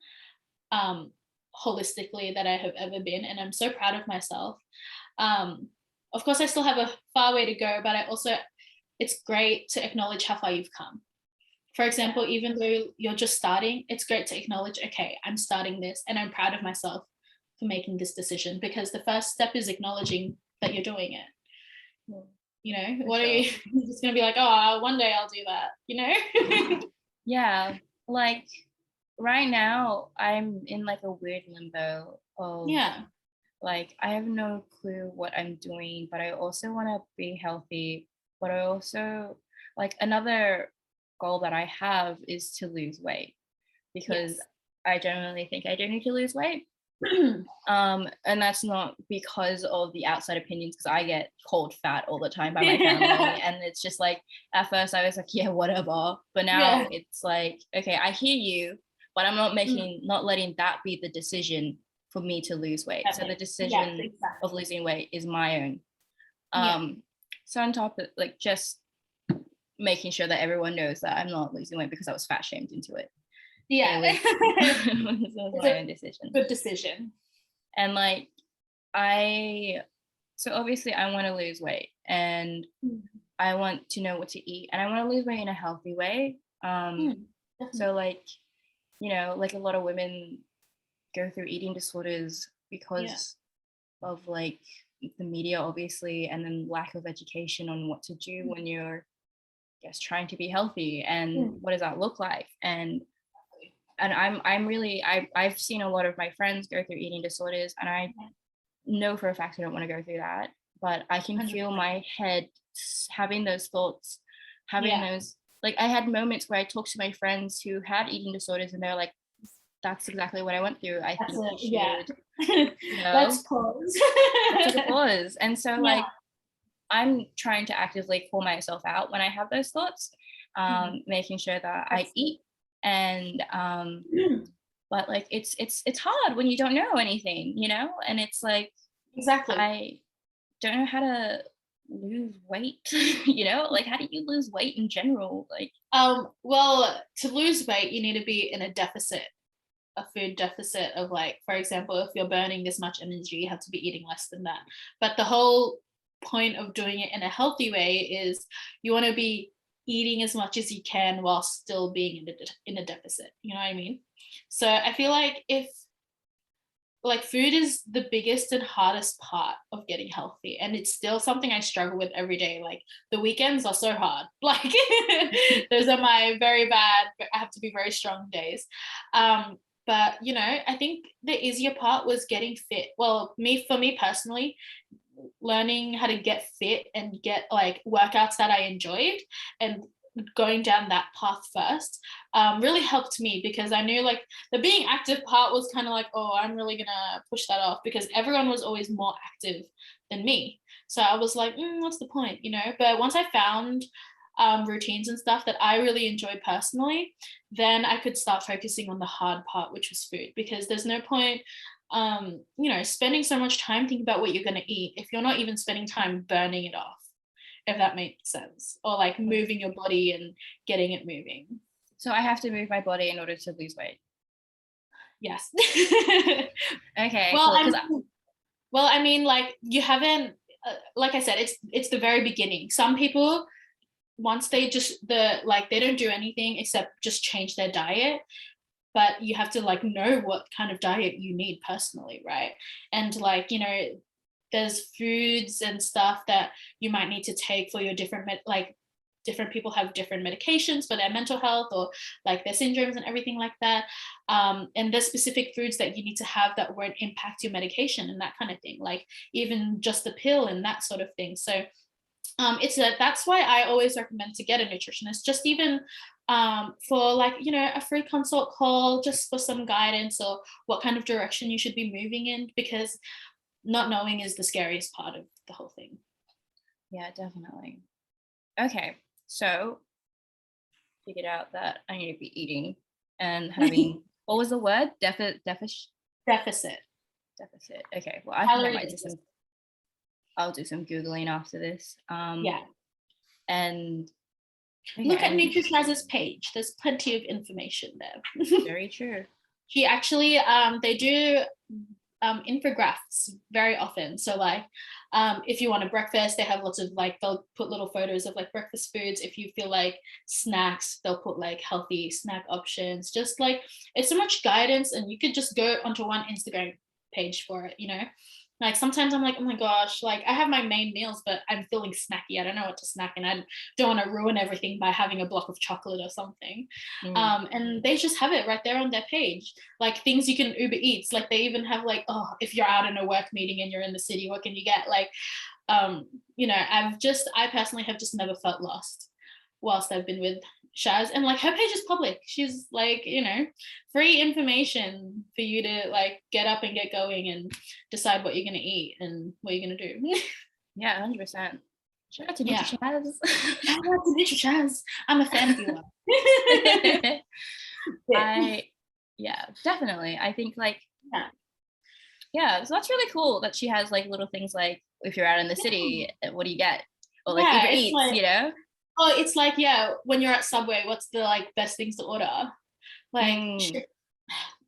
B: holistically, that I have ever been, and I'm so proud of myself. um, of course I still have a far way to go, but it's great to acknowledge how far you've come. For example, even though you're just starting, it's great to acknowledge, okay, I'm starting this and I'm proud of myself for making this decision, because the first step is acknowledging that you're doing it. What are you just gonna be like, oh, one day I'll do that?
A: Yeah, like right now I'm in like a weird limbo of
B: Yeah.
A: like I have no clue what I'm doing, but I also want to be healthy. But I also like another goal that I have is to lose weight because
B: Yes.
A: I genuinely think I do need to lose weight. And that's not because of the outside opinions, because I get called fat all the time by my family. And it's just like at first I was like, yeah, whatever. But now
B: Yeah.
A: it's like, okay, I hear you, but I'm not letting that be the decision for me to lose weight. So the
B: Yes,
A: decision of
B: exactly.
A: losing weight is my own.
B: Yeah.
A: So on top of like just making sure that everyone knows that I'm not losing weight because I was fat shamed into it.
B: Yeah.
A: It was, it was
B: It's
A: my
B: a
A: own decision.
B: good decision.
A: And like I so obviously I want to lose weight and I want to know what to eat and I want to lose weight in a healthy way. So like, like a lot of women go through eating disorders
B: Yeah.
A: because of like the media obviously, and then lack of education on what to do when you're trying to be healthy and what does that look like. And I'm really I've seen a lot of my friends go through eating disorders and I know for a fact I don't want to go through that, but I can feel
B: 100%.
A: my head having those thoughts, having
B: Yeah.
A: those, like I had moments where I talked to my friends who had eating disorders and they're like, that's exactly what I went through. I
B: That's
A: think
B: a
A: you
B: yeah.
A: should,
B: Let's pause.
A: let's take a pause. And so
B: Yeah.
A: like I'm trying to actively call myself out when I have those thoughts, making sure that I eat
B: Absolutely.
A: and but like it's hard when you don't know anything, and it's like
B: Exactly.
A: I don't know how to lose weight, like how do you lose weight in general? Like,
B: Well, to lose weight, you need to be in a food deficit of, like, for example, if you're burning this much energy, you have to be eating less than that. But the whole point of doing it in a healthy way is you want to be eating as much as you can while still being in a deficit. You know what I mean? So I feel like, if like, food is the biggest and hardest part of getting healthy, and it's still something I struggle with every day. Like, the weekends are so hard. Like, those are my very bad, I have to be very strong days. But I think the easier part was getting fit. Well, for me personally, learning how to get fit and get like workouts that I enjoyed, and going down that path first, really helped me, because I knew, like, the being active part was kind of like, oh, I'm really gonna push that off, because everyone was always more active than me. So I was like, what's the point, But once I found routines and stuff that I really enjoyed personally, then I could start focusing on the hard part, which was food, because there's no point spending so much time thinking about what you're going to eat if you're not even spending time burning it off, if that makes sense, or like moving your body and getting it moving.
A: so I have to move my body in order to lose weight.
B: Yes.
A: Okay,
B: well,
A: cool.
B: I'm
A: Because
B: well, I mean, like you haven't, like I said, it's the very beginning. Some people, once they just they don't do anything except just change their diet, but you have to like know what kind of diet you need personally, right? And like, there's foods and stuff that you might need to take for your different people have different medications for their mental health or like their syndromes and everything like that. And there's specific foods that you need to have that won't impact your medication and that kind of thing, like even just the pill and that sort of thing. So that's why I always recommend to get a nutritionist, just even for like, a free consult call, just for some guidance or what kind of direction you should be moving in, because not knowing is the scariest part of the whole thing.
A: yeah, definitely. Okay, so figured out that I need to be eating and having what was the word?
B: Deficit.
A: Deficit. Okay, well, I think I
B: Calorie
A: might do
B: deficit.
A: some. I'll do some googling after this.
B: Yeah.
A: And okay,
B: Look at
A: and
B: Nutri-Chaz's page. There's plenty of information there.
A: very true.
B: She actually, they do infographics very often. So like, if you want a breakfast, they have lots of like, they'll put little photos of like breakfast foods. If you feel like snacks, they'll put like healthy snack options. Just like, it's so much guidance, and you could just go onto one Instagram page for it, like sometimes I'm like, oh my gosh, like I have my main meals, but I'm feeling snacky. I don't know what to snack, and I don't want to ruin everything by having a block of chocolate or something. And they just have it right there on their page, like things you can Uber Eats. Like they even have like, oh, if you're out in a work meeting and you're in the city, what can you get? Like, I personally have just never felt lost whilst I've been with Shaz, and like her page is public. She's like, free information for you to like get up and get going and decide what you're gonna eat and what you're gonna do.
A: Yeah, 100%. Shout out to
B: Yeah.
A: Chaz.
B: Shout out to Shaz. I'm a fan of you.
A: Yeah, definitely. I think like
B: Yeah.
A: yeah, so that's really cool that she has like little things like if you're out in the city, what do you get? Or like
B: Yeah,
A: Uber
B: it's
A: Eats,
B: like, oh, it's like, yeah, when you're at Subway, what's the like best things to order? Like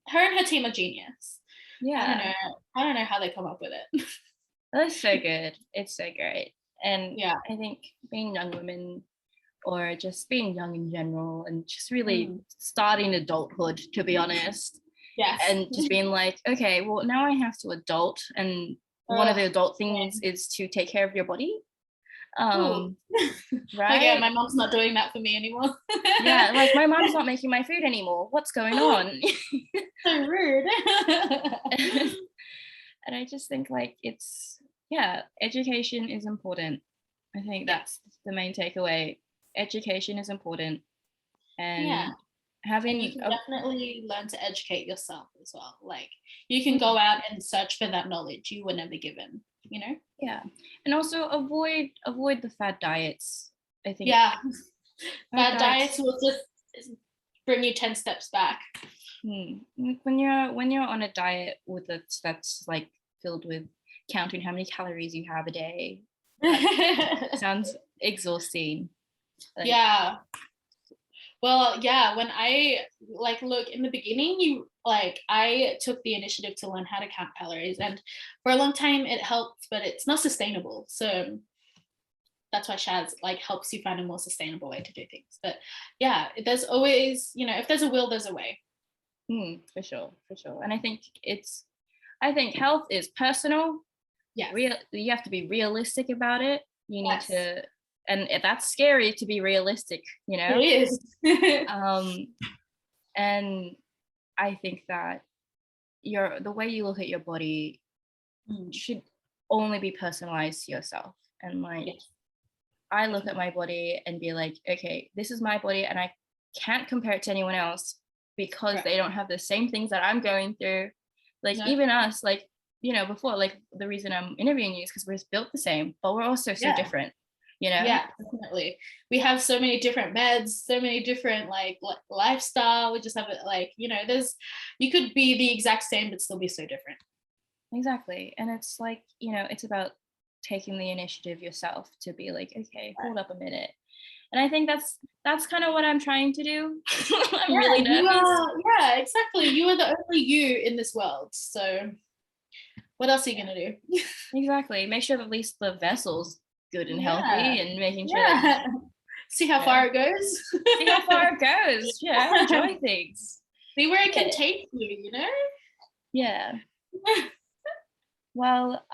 B: her and her team are genius.
A: Yeah,
B: I don't know how they come up with it.
A: that's so good. It's so great. And
B: Yeah.
A: I think being young women or just being young in general and just really starting adulthood, to be honest,
B: Yes.
A: and just being like, okay, well, now I have to adult, and one of the adult things is to take care of your body.
B: Right? Like, yeah,
A: Right?
B: my mom's not doing that for me anymore.
A: Yeah, like my mom's not making my food anymore. What's going on?
B: So rude.
A: And I just think like yeah, education is important. I think that's the main takeaway. Education is important,
B: Yeah.
A: and
B: And you
A: having
B: can definitely learn to educate yourself as well. Like you can go out and search for that knowledge you were never given,
A: yeah, and also avoid the fad diets. I think
B: Yeah.
A: fad
B: Bad diets will just bring you 10 steps back.
A: When you're on a diet that's like filled with counting how many calories you have a day, sounds exhausting. Like,
B: Yeah. Well, yeah, when I like look in the beginning, I took the initiative to learn how to count calories, and for a long time it helped, but it's not sustainable. So that's why Shaz like helps you find a more sustainable way to do things. But yeah, there's always, if there's a will, there's a way.
A: For sure. And I think health is personal.
B: Yeah.
A: You have to be realistic about it. You need
B: Yes.
A: to, and that's scary to be realistic,
B: It is.
A: And I think that the way you look at your body should only be personalized to yourself. And like,
B: Yes.
A: I look at my body and be like, okay, this is my body, and I can't compare it to anyone else because they don't have the same things that I'm going through. Like even us, like, before, like the reason I'm interviewing you is because we're built the same, but we're also so different,
B: Yeah, definitely. We have so many different meds, so many different like lifestyle. We just have it like, you could be the exact same but still be so different.
A: Exactly. And it's like, it's about taking the initiative yourself to be like, okay, hold up a minute. And I think that's kind of what I'm trying to do. I'm really nervous.
B: Yeah, exactly. You are the only you in this world. So what else are you gonna do?
A: Exactly. Make sure that at least the vessel's good and healthy,
B: Yeah.
A: and making sure that
B: Yeah. See how far it goes.
A: see how far it goes. Yeah, enjoy things.
B: See where it can
A: Yeah.
B: take you, you know?
A: Yeah. Well,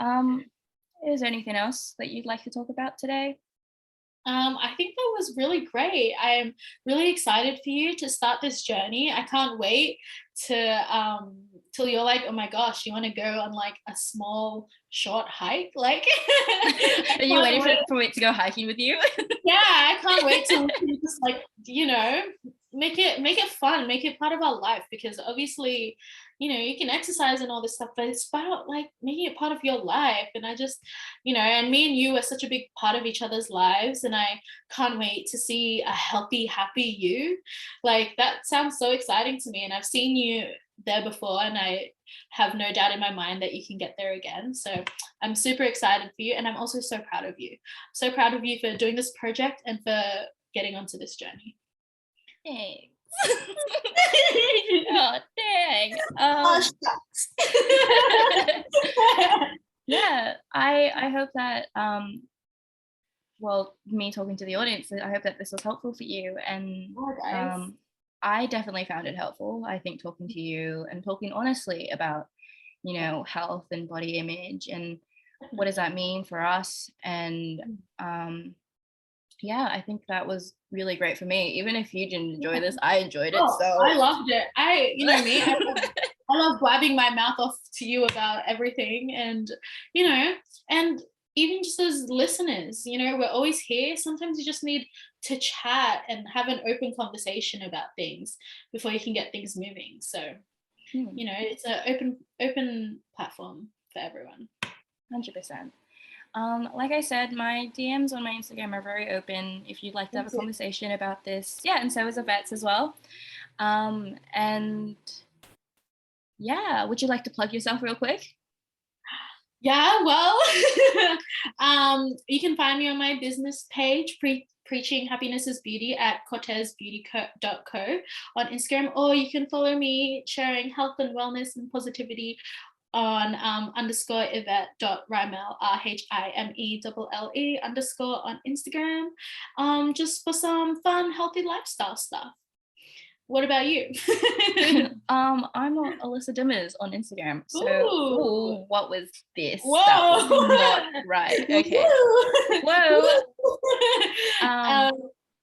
A: is there anything else that you'd like to talk about today?
B: I think that was really great. I'm really excited for you to start this journey. I can't wait to till you're like, oh my gosh, you want to go on like a small short hike? Like I
A: Are you
B: can't
A: waiting
B: wait.
A: for it to go hiking with you?
B: Yeah, I can't wait to just like, make it fun, make it part of our life, because obviously, you can exercise and all this stuff, but it's about like making it part of your life. And I just, and me and you are such a big part of each other's lives, and I can't wait to see a healthy, happy you. Like that sounds so exciting to me, and I've seen you there before, and I have no doubt in my mind that you can get there again. So I'm super excited for you, and I'm also so proud of you. So proud of you for doing this project and for getting onto this journey.
A: Thanks. Oh, dang.
B: Oh, shucks.
A: Yeah, I hope that well, me talking to the audience, I hope that this was helpful for you. And
B: Oh, guys.
A: I definitely found it helpful. I think talking to you and talking honestly about, health and body image and what does that mean for us. And yeah, I think that was really great for me. Even if you didn't enjoy this, I enjoyed it.
B: Oh,
A: So
B: I loved it. You know me, I love blabbing my mouth off to you about everything. And, and even just as listeners, we're always here. Sometimes you just need to chat and have an open conversation about things before you can get things moving. So, it's an open platform for everyone.
A: 100%. Like I said, my DMs on my Instagram are very open if you'd like to have a conversation about this. Yeah, and so is Yvette's as well. And yeah, would you like to plug yourself real quick?
B: Yeah, well, you can find me on my business page, Preaching Happiness is Beauty, at cortezbeauty.co on Instagram, or you can follow me sharing health and wellness and positivity on _ Yvette.Rimel, RHIMELLE _ on Instagram, just for some fun, healthy lifestyle stuff. What about you?
A: I'm Alyssa Dimmers on Instagram. So, ooh, what was this?
B: Whoa.
A: That was not right. Okay. Whoa.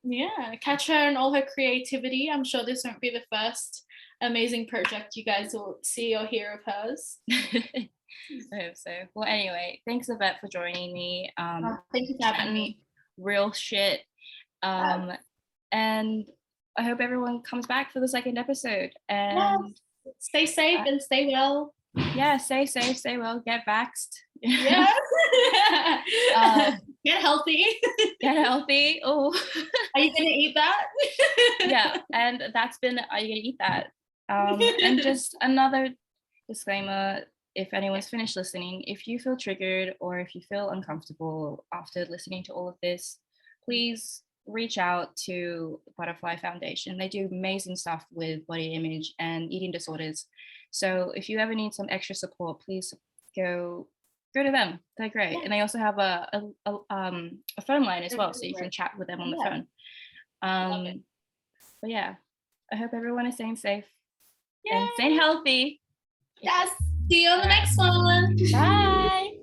B: Yeah, catch her and all her creativity. I'm sure this won't be the first amazing project you guys will see or hear of hers.
A: I hope so. Well, anyway, thanks Yvette for joining me.
B: Thank you for having me.
A: Real shit. And I hope everyone comes back for the second episode. And
B: stay safe and stay well.
A: Yeah, stay safe, stay well, get vaxxed.
B: Yeah. Get healthy.
A: Get healthy. Oh.
B: Are you gonna eat that?
A: Yeah, and that's been Are You Gonna Eat That? And just another disclaimer, if anyone's finished listening, if you feel triggered or if you feel uncomfortable after listening to all of this, please reach out to the Butterfly Foundation. They do amazing stuff with body image and eating disorders. So if you ever need some extra support, please go to them. They're great. Yeah. And they also have a phone line as well, so you can chat with them on the phone. But yeah, I hope everyone is staying safe and staying healthy.
B: Yes. See you on the next one.
A: Bye.